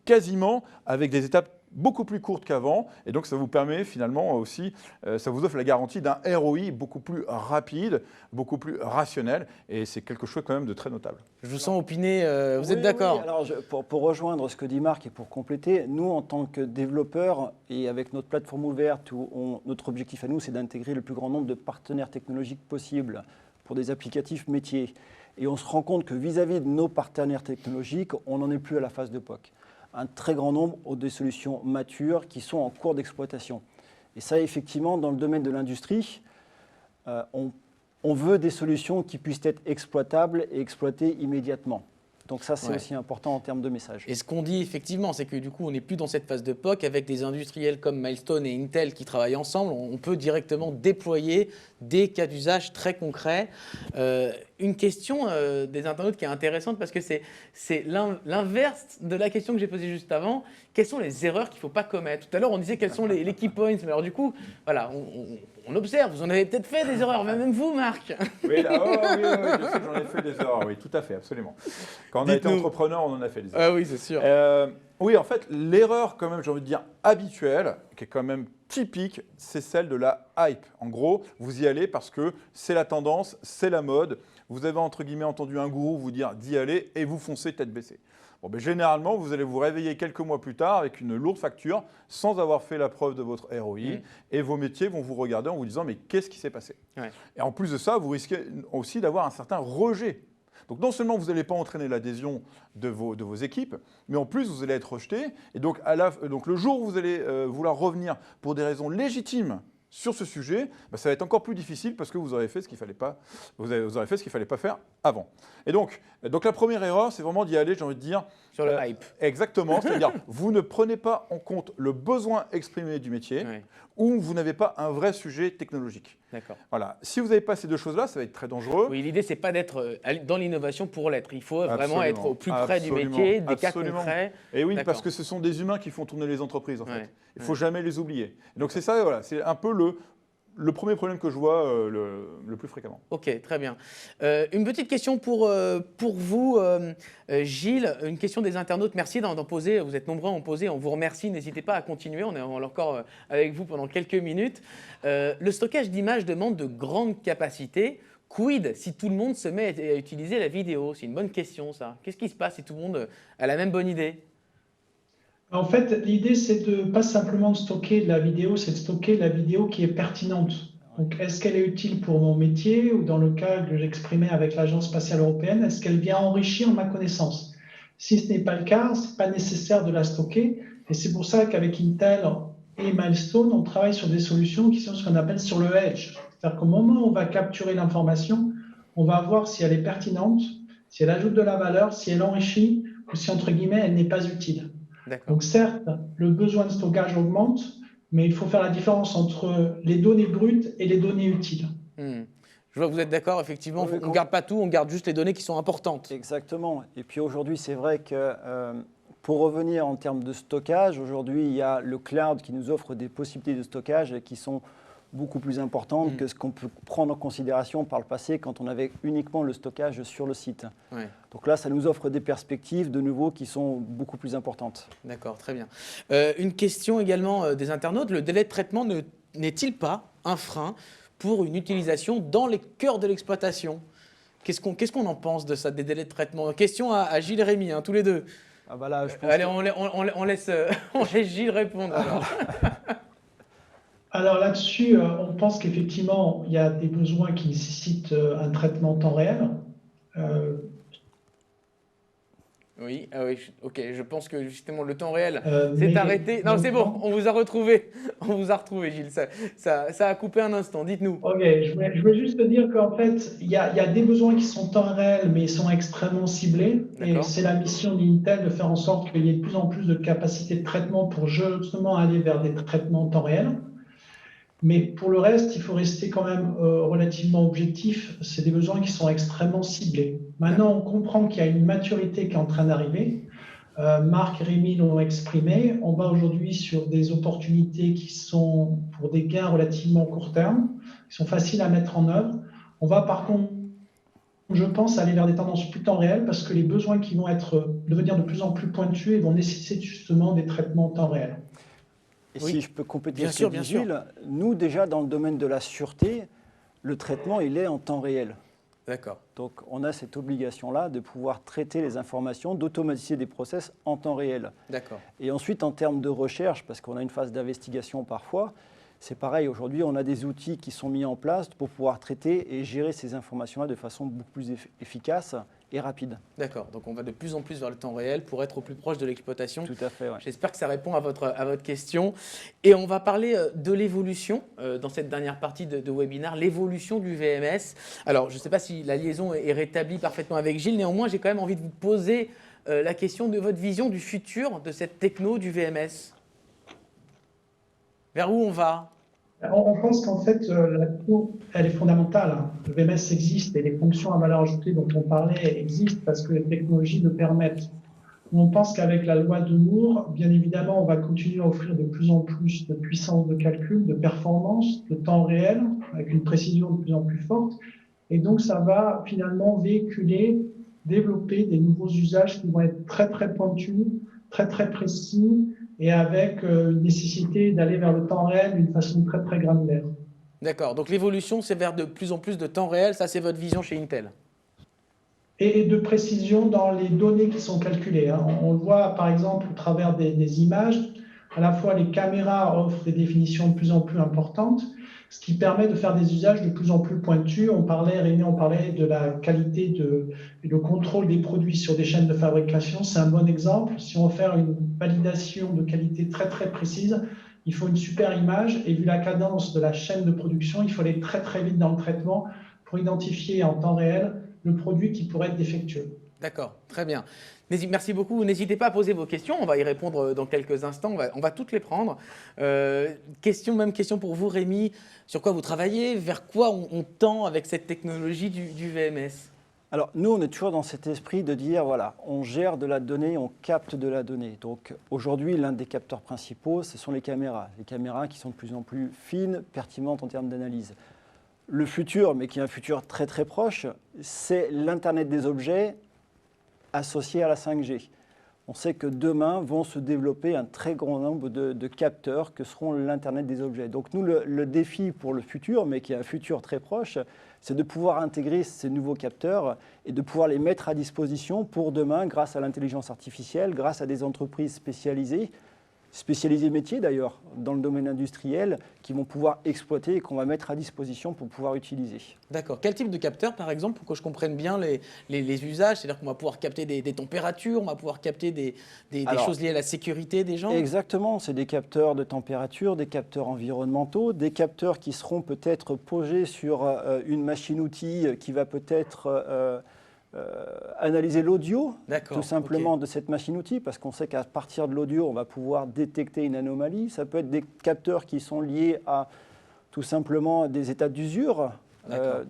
quasiment avec des étapes beaucoup plus courtes qu'avant. Et donc, ça vous permet finalement aussi, ça vous offre la garantie d'un ROI beaucoup plus rapide, beaucoup plus rationnel. Et c'est quelque chose quand même de très notable. Je vous sens opiner. Vous êtes d'accord? Oui. Alors, pour rejoindre ce que dit Marc et pour compléter, nous, en tant que développeurs et avec notre plateforme ouverte, où notre objectif à nous, c'est d'intégrer le plus grand nombre de partenaires technologiques possible pour des applicatifs métiers. Et on se rend compte que vis-à-vis de nos partenaires technologiques, on n'en est plus à la phase de POC. Un très grand nombre ont des solutions matures qui sont en cours d'exploitation. Et ça, effectivement, dans le domaine de l'industrie, on veut des solutions qui puissent être exploitables et exploitées immédiatement. Donc ça, c'est aussi important en termes de message. Et ce qu'on dit effectivement, c'est que du coup, on n'est plus dans cette phase de POC avec des industriels comme Milestone et Intel qui travaillent ensemble. On peut directement déployer des cas d'usage très concrets. Une question des internautes qui est intéressante parce que c'est l'inverse de la question que j'ai posée juste avant. Quelles sont les erreurs qu'il ne faut pas commettre? Tout à l'heure, on disait quels sont les key points. Mais alors du coup, voilà, on observe. Vous en avez peut-être fait des erreurs, même vous, Marc. Oui, là, oui, je sais que j'en ai fait des erreurs, oui, tout à fait, absolument. Quand on a été entrepreneur, on en a fait des erreurs. Ah oui, c'est sûr. Oui, en fait, l'erreur, quand même, j'ai envie de dire habituelle, qui est quand même typique, c'est celle de la hype. En gros, vous y allez parce que c'est la tendance, c'est la mode. Vous avez, entre guillemets, entendu un gourou vous dire d'y aller et vous foncez tête baissée. Bon, ben, généralement, vous allez vous réveiller quelques mois plus tard avec une lourde facture sans avoir fait la preuve de votre ROI et vos métiers vont vous regarder en vous disant mais qu'est-ce qui s'est passé? Et en plus de ça, vous risquez aussi d'avoir un certain rejet. Donc non seulement vous n'allez pas entraîner l'adhésion de vos équipes, mais en plus vous allez être rejeté. Et donc, donc le jour où vous allez vouloir revenir pour des raisons légitimes sur ce sujet, ça va être encore plus difficile parce que vous aurez fait ce qu'il fallait pas, vous aurez fait ce qu'il fallait pas faire avant. Et donc la première erreur, c'est vraiment d'y aller, j'ai envie de dire, sur le hype. Exactement, c'est-à-dire vous ne prenez pas en compte le besoin exprimé du métier ou vous n'avez pas un vrai sujet technologique. D'accord. Voilà. Si vous n'avez pas ces deux choses-là, ça va être très dangereux. Oui, l'idée, c'est pas d'être dans l'innovation pour l'être. Il faut vraiment être au plus près du métier, des cas concrets. Et oui, parce que ce sont des humains qui font tourner les entreprises, en fait. Il ne faut jamais les oublier. Et donc c'est ça, voilà, c'est un peu le premier problème que je vois le plus fréquemment. Ok, très bien. Une petite question pour vous, Gilles. Une question des internautes. Merci d'en poser. Vous êtes nombreux à en poser. On vous remercie. N'hésitez pas à continuer. On est encore avec vous pendant quelques minutes. Le stockage d'images demande de grandes capacités. Quid si tout le monde se met à utiliser la vidéo? C'est une bonne question, ça. Qu'est-ce qui se passe si tout le monde a la même bonne idée? En fait, l'idée, c'est de pas simplement de stocker de la vidéo, c'est de stocker la vidéo qui est pertinente. Donc, est-ce qu'elle est utile pour mon métier ou dans le cas que j'exprimais avec l'Agence spatiale européenne, est-ce qu'elle vient enrichir ma connaissance? Si ce n'est pas le cas, ce n'est pas nécessaire de la stocker. Et c'est pour ça qu'avec Intel et Milestone, on travaille sur des solutions qui sont ce qu'on appelle sur le edge. C'est-à-dire qu'au moment où on va capturer l'information, on va voir si elle est pertinente, si elle ajoute de la valeur, si elle enrichit ou si, entre guillemets, elle n'est pas utile. Donc certes, le besoin de stockage augmente, mais il faut faire la différence entre les données brutes et les données utiles. Je vois que vous êtes d'accord, effectivement, on ne garde pas tout, on garde juste les données qui sont importantes. Exactement. Et puis aujourd'hui, c'est vrai que pour revenir en termes de stockage, aujourd'hui, il y a le cloud qui nous offre des possibilités de stockage qui sont beaucoup plus importantes que ce qu'on peut prendre en considération par le passé quand on avait uniquement le stockage sur le site. Donc là, ça nous offre des perspectives de nouveau qui sont beaucoup plus importantes. D'accord, très bien. Une question également des internautes, le délai de traitement n'est-il pas un frein pour une utilisation dans les cœurs de l'exploitation? Qu'est-ce qu'on en pense de ça, des délais de traitement? Question à Gilles et Rémi, tous les deux. Ah bah là, je pense allez, on laisse Gilles répondre. Alors là-dessus, on pense qu'effectivement, il y a des besoins qui nécessitent un traitement en temps réel. Oui, ok, je pense que justement le temps réel s'est arrêté. Non, c'est bon, on vous a retrouvé. On vous a retrouvé, Gilles. Ça a coupé un instant, dites-nous. Ok, je voulais juste te dire qu'en fait, il y a des besoins qui sont temps réel, mais ils sont extrêmement ciblés. Et c'est la mission d'Intel de faire en sorte qu'il y ait de plus en plus de capacités de traitement pour justement aller vers des traitements en temps réel. Mais pour le reste, il faut rester quand même relativement objectif. C'est des besoins qui sont extrêmement ciblés. Maintenant, on comprend qu'il y a une maturité qui est en train d'arriver. Marc et Rémi l'ont exprimé. On va aujourd'hui sur des opportunités qui sont pour des gains relativement court terme, qui sont faciles à mettre en œuvre. On va par contre, je pense, aller vers des tendances plus temps réel parce que les besoins qui vont devenir de plus en plus pointus et vont nécessiter justement des traitements en temps réel. Et si je peux compléter ce que dit Gilles, nous déjà dans le domaine de la sûreté, le traitement il est en temps réel. D'accord. Donc on a cette obligation-là de pouvoir traiter les informations, d'automatiser des process en temps réel. D'accord. Et ensuite en termes de recherche, parce qu'on a une phase d'investigation parfois, c'est pareil, aujourd'hui on a des outils qui sont mis en place pour pouvoir traiter et gérer ces informations-là de façon beaucoup plus efficace et rapide. D'accord, donc on va de plus en plus vers le temps réel pour être au plus proche de l'exploitation. Tout à fait, ouais. J'espère que ça répond à votre question. Et on va parler de l'évolution dans cette dernière partie de webinaire, l'évolution du VMS. Alors, je ne sais pas si la liaison est rétablie parfaitement avec Gilles, néanmoins, j'ai quand même envie de vous poser la question de votre vision du futur de cette techno du VMS. Vers où on va? On pense qu'en fait, la cour, elle est fondamentale, hein. Le VMS existe et les fonctions à valeur ajoutée dont on parlait existent parce que les technologies le permettent. On pense qu'avec la loi de Moore, bien évidemment, on va continuer à offrir de plus en plus de puissance de calcul, de performance, de temps réel, avec une précision de plus en plus forte. Et donc, ça va finalement véhiculer, développer des nouveaux usages qui vont être très, très pointus, très, très précis, et avec une nécessité d'aller vers le temps réel d'une façon très, très granulaire. D'accord, donc l'évolution, c'est vers de plus en plus de temps réel, ça c'est votre vision chez Intel. Et de précision dans les données qui sont calculées, hein. On le voit par exemple au travers des images. À la fois, les caméras offrent des définitions de plus en plus importantes, ce qui permet de faire des usages de plus en plus pointus. Rémi, on parlait de la qualité et le contrôle des produits sur des chaînes de fabrication. C'est un bon exemple. Si on veut faire une validation de qualité très très précise, il faut une super image. Et vu la cadence de la chaîne de production, il faut aller très très vite dans le traitement pour identifier en temps réel le produit qui pourrait être défectueux. D'accord, très bien. Merci beaucoup. N'hésitez pas à poser vos questions. On va y répondre dans quelques instants. On va toutes les prendre. Même question pour vous, Rémi. Sur quoi vous travaillez? Vers quoi on tend avec cette technologie du VMS? Alors, nous, on est toujours dans cet esprit de dire, voilà, on gère de la donnée, on capte de la donnée. Donc, aujourd'hui, l'un des capteurs principaux, ce sont les caméras. Les caméras qui sont de plus en plus fines, pertinentes en termes d'analyse. Le futur, mais qui est un futur très très proche, c'est l'Internet des objets associé à la 5G. On sait que demain vont se développer un très grand nombre de capteurs que seront l'Internet des objets. Donc nous, le défi pour le futur, mais qui est un futur très proche, c'est de pouvoir intégrer ces nouveaux capteurs et de pouvoir les mettre à disposition pour demain, grâce à l'intelligence artificielle, grâce à des entreprises spécialisées métiers d'ailleurs, dans le domaine industriel, qui vont pouvoir exploiter et qu'on va mettre à disposition pour pouvoir utiliser. D'accord. Quel type de capteur, par exemple, pour que je comprenne bien les usages? C'est-à-dire qu'on va pouvoir capter des températures, on va pouvoir capter des choses liées à la sécurité des gens? Exactement, c'est des capteurs de température, des capteurs environnementaux, des capteurs qui seront peut-être posés sur une machine-outil qui va peut-être analyser l'audio, tout simplement, de cette machine-outil, parce qu'on sait qu'à partir de l'audio, on va pouvoir détecter une anomalie. Ça peut être des capteurs qui sont liés à tout simplement des états d'usure.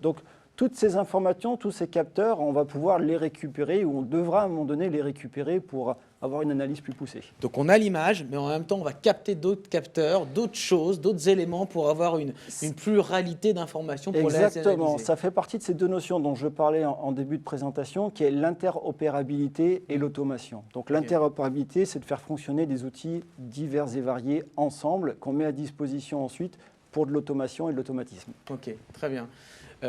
Donc, toutes ces informations, tous ces capteurs, on va pouvoir les récupérer, ou on devra à un moment donné les récupérer pour avoir une analyse plus poussée. Donc on a l'image, mais en même temps on va capter d'autres capteurs, d'autres choses, d'autres éléments pour avoir une pluralité d'informations pour les analyser. Exactement, ça fait partie de ces deux notions dont je parlais en début de présentation, qui est l'interopérabilité et l'automation. Donc l'interopérabilité, c'est de faire fonctionner des outils divers et variés ensemble, qu'on met à disposition ensuite pour de l'automation et de l'automatisme. Ok, très bien.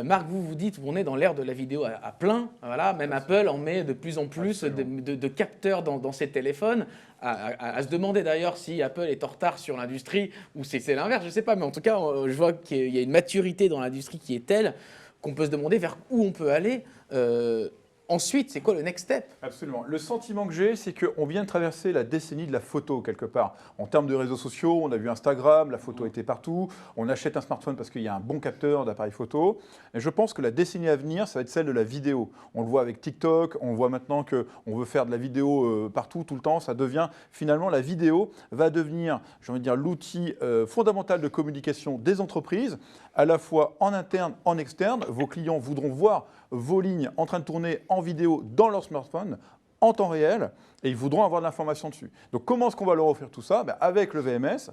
Marc, vous dites qu'on est dans l'ère de la vidéo à plein. Voilà, même Apple en met de plus en plus de capteurs dans ses téléphones. À se demander d'ailleurs si Apple est en retard sur l'industrie ou c'est l'inverse, je ne sais pas. Mais en tout cas, je vois qu'il y a une maturité dans l'industrie qui est telle qu'on peut se demander vers où on peut aller. Ensuite, c'est quoi le next step? Absolument. Le sentiment que j'ai, c'est qu'on vient de traverser la décennie de la photo, quelque part. En termes de réseaux sociaux, on a vu Instagram, la photo était partout. On achète un smartphone parce qu'il y a un bon capteur d'appareil photo. Et je pense que la décennie à venir, ça va être celle de la vidéo. On le voit avec TikTok, on voit maintenant qu'on veut faire de la vidéo partout, tout le temps. Ça devient, finalement, la vidéo va devenir, j'ai envie de dire, l'outil fondamental de communication des entreprises, à la fois en interne, en externe. Vos clients voudront voir vos lignes en train de tourner en vidéo dans leur smartphone en temps réel et ils voudront avoir de l'information dessus. Donc comment est-ce qu'on va leur offrir tout ça? Avec le VMS,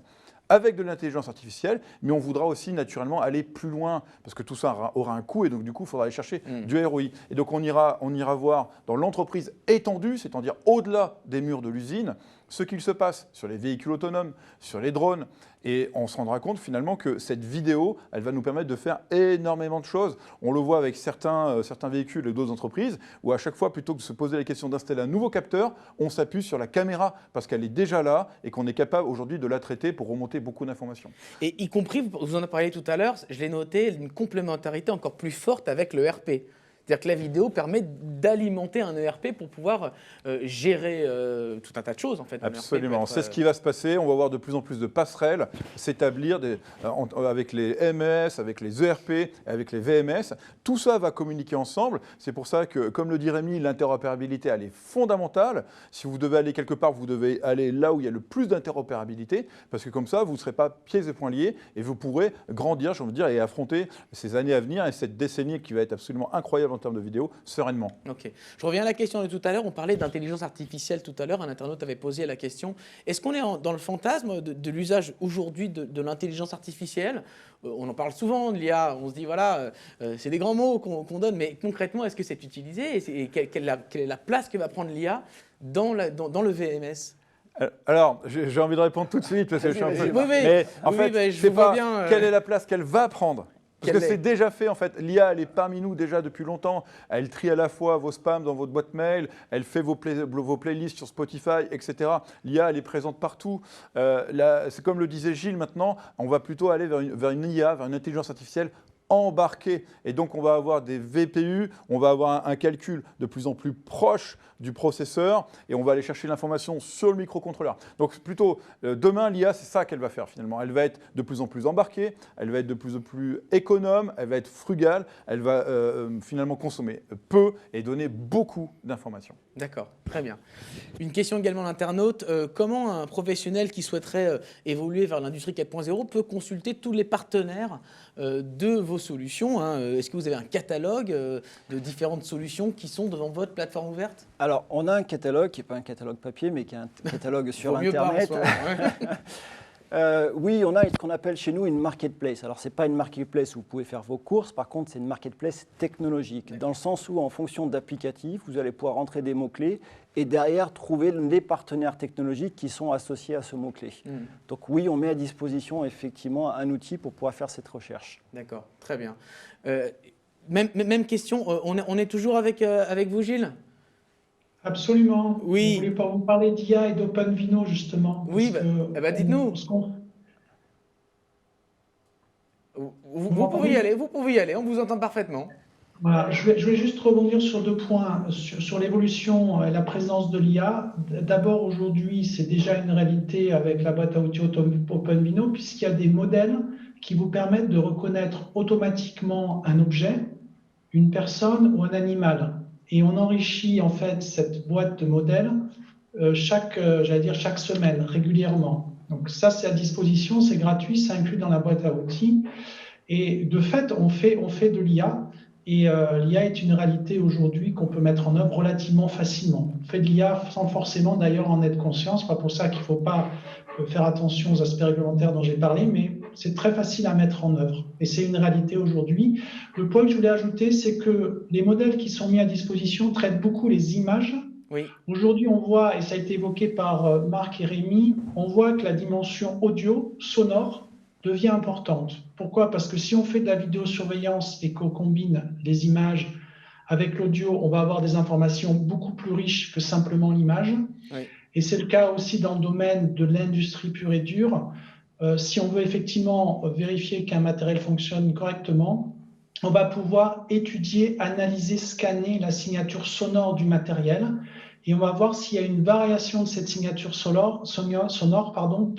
avec de l'intelligence artificielle, mais on voudra aussi naturellement aller plus loin parce que tout ça aura un coût et donc du coup il faudra aller chercher du ROI. Et donc on ira voir dans l'entreprise étendue, c'est-à-dire au-delà des murs de l'usine, ce qu'il se passe sur les véhicules autonomes, sur les drones. Et on se rendra compte finalement que cette vidéo, elle va nous permettre de faire énormément de choses. On le voit avec certains véhicules et d'autres entreprises, où à chaque fois, plutôt que de se poser la question d'installer un nouveau capteur, on s'appuie sur la caméra parce qu'elle est déjà là et qu'on est capable aujourd'hui de la traiter pour remonter beaucoup d'informations. Et y compris, vous en avez parlé tout à l'heure, je l'ai noté, une complémentarité encore plus forte avec le RP. C'est-à-dire que la vidéo permet d'alimenter un ERP pour pouvoir gérer tout un tas de choses en fait. Absolument, c'est ce qui va se passer. On va voir de plus en plus de passerelles s'établir avec les MS, avec les ERP, avec les VMS. Tout ça va communiquer ensemble. C'est pour ça que, comme le dit Rémi, l'interopérabilité, elle est fondamentale. Si vous devez aller quelque part, vous devez aller là où il y a le plus d'interopérabilité, parce que comme ça, vous ne serez pas pieds et poings liés et vous pourrez grandir, j'ai envie de dire, et affronter ces années à venir et cette décennie qui va être absolument incroyable en termes de vidéo, sereinement. Ok. Je reviens à la question de tout à l'heure. On parlait d'intelligence artificielle tout à l'heure. Un internaute avait posé la question. Est-ce qu'on est dans le fantasme de l'usage aujourd'hui de l'intelligence artificielle? On en parle souvent de l'IA. On se dit, voilà, c'est des grands mots qu'on donne, mais concrètement, est-ce que c'est utilisé? Et quelle est la place que va prendre l'IA dans le VMS? Alors, j'ai envie de répondre tout de suite parce que je suis un peu... Oui, mais en fait, je c'est vois pas bien, quelle est la place qu'elle va prendre. Parce que c'est déjà fait en fait. L'IA, elle est parmi nous déjà depuis longtemps. Elle trie à la fois vos spams dans votre boîte mail, elle fait vos playlists sur Spotify, etc. L'IA, elle est présente partout. C'est comme le disait Gilles maintenant, on va plutôt aller vers une IA, vers une intelligence artificielle embarquée. Et donc, on va avoir des VPU, on va avoir un calcul de plus en plus proche du processeur et on va aller chercher l'information sur le microcontrôleur. Donc, plutôt, demain, l'IA, c'est ça qu'elle va faire finalement. Elle va être de plus en plus embarquée, elle va être de plus en plus économe, elle va être frugale, elle va finalement consommer peu et donner beaucoup d'informations. D'accord, très bien. Une question également d'internaute. Comment un professionnel qui souhaiterait évoluer vers l'industrie 4.0 peut consulter tous les partenaires de vos solutions, hein? Est-ce que vous avez un catalogue de différentes solutions qui sont devant votre plateforme ouverte? Alors, on a un catalogue qui n'est pas un catalogue papier, mais qui est un catalogue sur Internet. Oui, on a ce qu'on appelle chez nous une marketplace. Alors, ce n'est pas une marketplace où vous pouvez faire vos courses. Par contre, c'est une marketplace technologique, dans le sens où, en fonction d'applicatifs, vous allez pouvoir rentrer des mots-clés et derrière trouver les partenaires technologiques qui sont associés à ce mot-clé. Donc oui, on met à disposition effectivement un outil pour pouvoir faire cette recherche. D'accord, très bien. Même question, on est toujours avec vous, Gilles? Absolument. Oui. On voulait pas vous parler d'IA et d'OpenVino, justement. Oui, dites-nous. Vous pouvez y aller, on vous entend parfaitement. Voilà, je vais juste rebondir sur 2 points, sur l'évolution et la présence de l'IA. D'abord, aujourd'hui, c'est déjà une réalité avec la boîte à outils OpenVino, puisqu'il y a des modèles qui vous permettent de reconnaître automatiquement un objet, une personne ou un animal. Et on enrichit en fait cette boîte de modèles chaque semaine, régulièrement. Donc ça, c'est à disposition, c'est gratuit, c'est inclus dans la boîte à outils. Et de fait, on fait de l'IA. Et l'IA est une réalité aujourd'hui qu'on peut mettre en œuvre relativement facilement. On fait de l'IA sans forcément d'ailleurs en être conscient. Ce n'est pas pour ça qu'il ne faut pas faire attention aux aspects réglementaires dont j'ai parlé, mais c'est très facile à mettre en œuvre. Et c'est une réalité aujourd'hui. Le point que je voulais ajouter, c'est que les modèles qui sont mis à disposition traitent beaucoup les images. Oui. Aujourd'hui, on voit, et ça a été évoqué par Marc et Rémi, on voit que la dimension audio, sonore, devient importante. Pourquoi? Parce que si on fait de la vidéosurveillance et qu'on combine les images avec l'audio, on va avoir des informations beaucoup plus riches que simplement l'image. Oui. Et c'est le cas aussi dans le domaine de l'industrie pure et dure. Si on veut effectivement vérifier qu'un matériel fonctionne correctement, on va pouvoir étudier, analyser, scanner la signature sonore du matériel et on va voir s'il y a une variation de cette signature sonore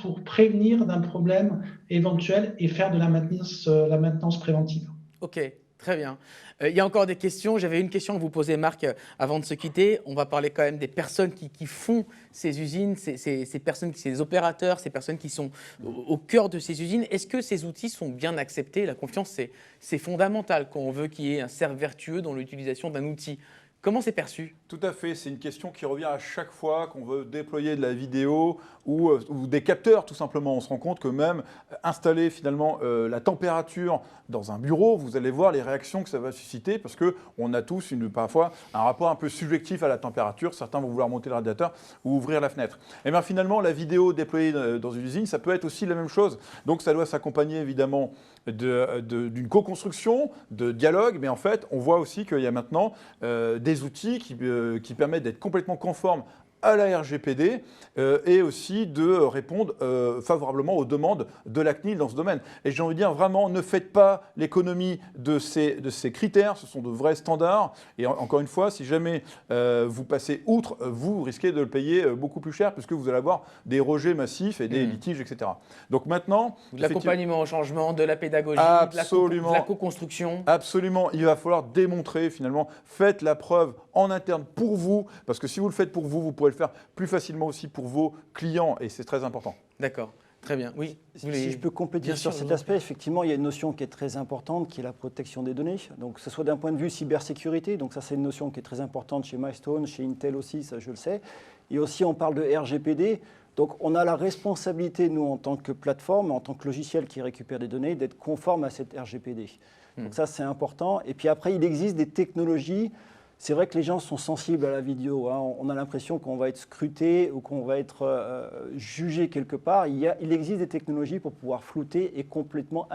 pour prévenir d'un problème éventuel et faire de la maintenance préventive. Ok, très bien. Il y a encore des questions. J'avais une question à vous poser, Marc, avant de se quitter. On va parler quand même des personnes qui font ces usines, ces opérateurs, ces personnes qui sont au cœur de ces usines. Est-ce que ces outils sont bien acceptés? La confiance, c'est fondamental quand on veut qu'il y ait un cercle vertueux dans l'utilisation d'un outil. Comment c'est perçu? Tout à fait, c'est une question qui revient à chaque fois qu'on veut déployer de la vidéo ou des capteurs tout simplement. On se rend compte que même installer finalement la température dans un bureau, vous allez voir les réactions que ça va susciter parce qu'on a tous parfois un rapport un peu subjectif à la température. Certains vont vouloir monter le radiateur ou ouvrir la fenêtre. Et bien finalement, la vidéo déployée dans une usine, ça peut être aussi la même chose. Donc ça doit s'accompagner évidemment d'une co-construction, de dialogue, mais en fait, on voit aussi qu'il y a maintenant des outils qui permettent d'être complètement conformes à la RGPD et aussi de répondre favorablement aux demandes de la CNIL dans ce domaine. Et j'ai envie de dire vraiment, ne faites pas l'économie de ces critères, ce sont de vrais standards. Et encore une fois, si jamais vous passez outre, vous risquez de le payer beaucoup plus cher puisque vous allez avoir des rejets massifs et des litiges, etc. Donc maintenant… De l'accompagnement au changement, de la pédagogie, absolument, de la co-construction. Absolument, il va falloir démontrer finalement, faites la preuve en interne pour vous, parce que si vous le faites pour vous, vous pourrez le faire plus facilement aussi pour vos clients et c'est très important. D'accord. Très bien, oui. Si je peux compléter sur cet aspect, effectivement, il y a une notion qui est très importante, qui est la protection des données. Donc, que ce soit d'un point de vue cybersécurité, donc ça c'est une notion qui est très importante chez Milestone, chez Intel aussi, ça je le sais. Et aussi, on parle de RGPD. Donc, on a la responsabilité, nous, en tant que plateforme, en tant que logiciel qui récupère des données, d'être conforme à cette RGPD. Donc ça, c'est important. Et puis après, il existe des technologies. C'est vrai que les gens sont sensibles à la vidéo. Hein. On a l'impression qu'on va être scruté ou qu'on va être jugé quelque part. Il existe des technologies pour pouvoir flouter et complètement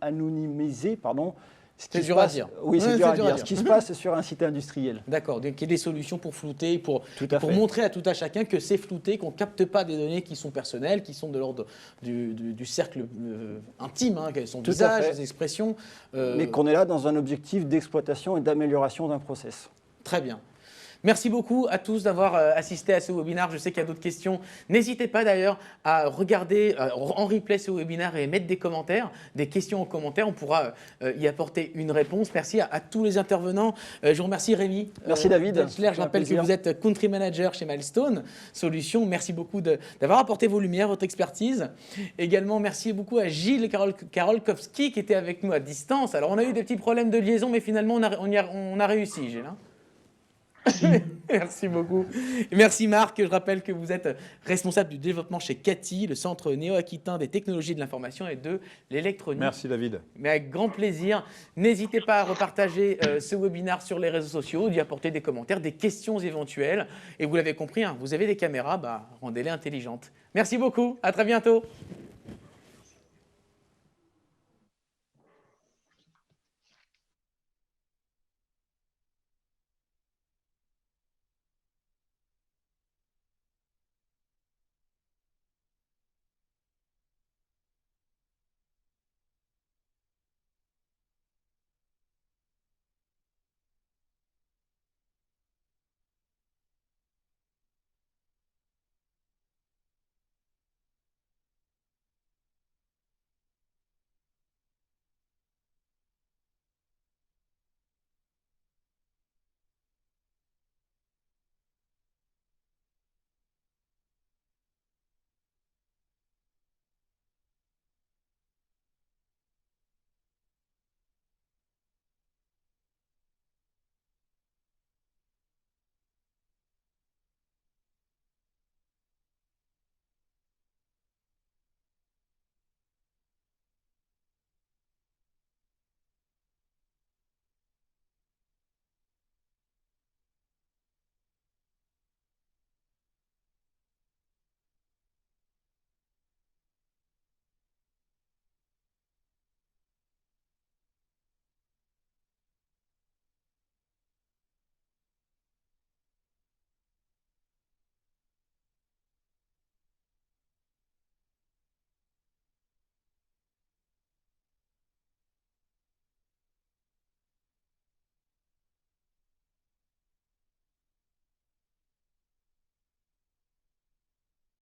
anonymiser, c'est dur à dire. Oui, c'est dur à dire. Ce qui se passe sur un site industriel. D'accord. Donc, il y a des solutions pour flouter, pour montrer à tout à chacun que c'est flouté, qu'on ne capte pas des données qui sont personnelles, qui sont de l'ordre du cercle intime, hein, son visage, ses expressions. Mais qu'on est là dans un objectif d'exploitation et d'amélioration d'un process. Très bien. Merci beaucoup à tous d'avoir assisté à ce webinaire. Je sais qu'il y a d'autres questions. N'hésitez pas d'ailleurs à regarder en replay ce webinaire et mettre des commentaires, des questions en commentaire. On pourra y apporter une réponse. Merci à tous les intervenants. Je vous remercie Rémi. Merci David. Je rappelle que vous êtes Country Manager chez Milestone Solutions. Merci beaucoup d'avoir apporté vos lumières, votre expertise. Également, merci beaucoup à Gilles Karolkowski qui était avec nous à distance. Alors, on a eu des petits problèmes de liaison, mais finalement, on a réussi, Gilles. Hein. Merci beaucoup. Et merci Marc. Je rappelle que vous êtes responsable du développement chez CATI, le Centre néo-aquitain des technologies de l'information et de l'électronique. Merci David. Mais avec grand plaisir. N'hésitez pas à repartager ce webinaire sur les réseaux sociaux, d'y apporter des commentaires, des questions éventuelles. Et vous l'avez compris, hein, vous avez des caméras, rendez-les intelligentes. Merci beaucoup. À très bientôt.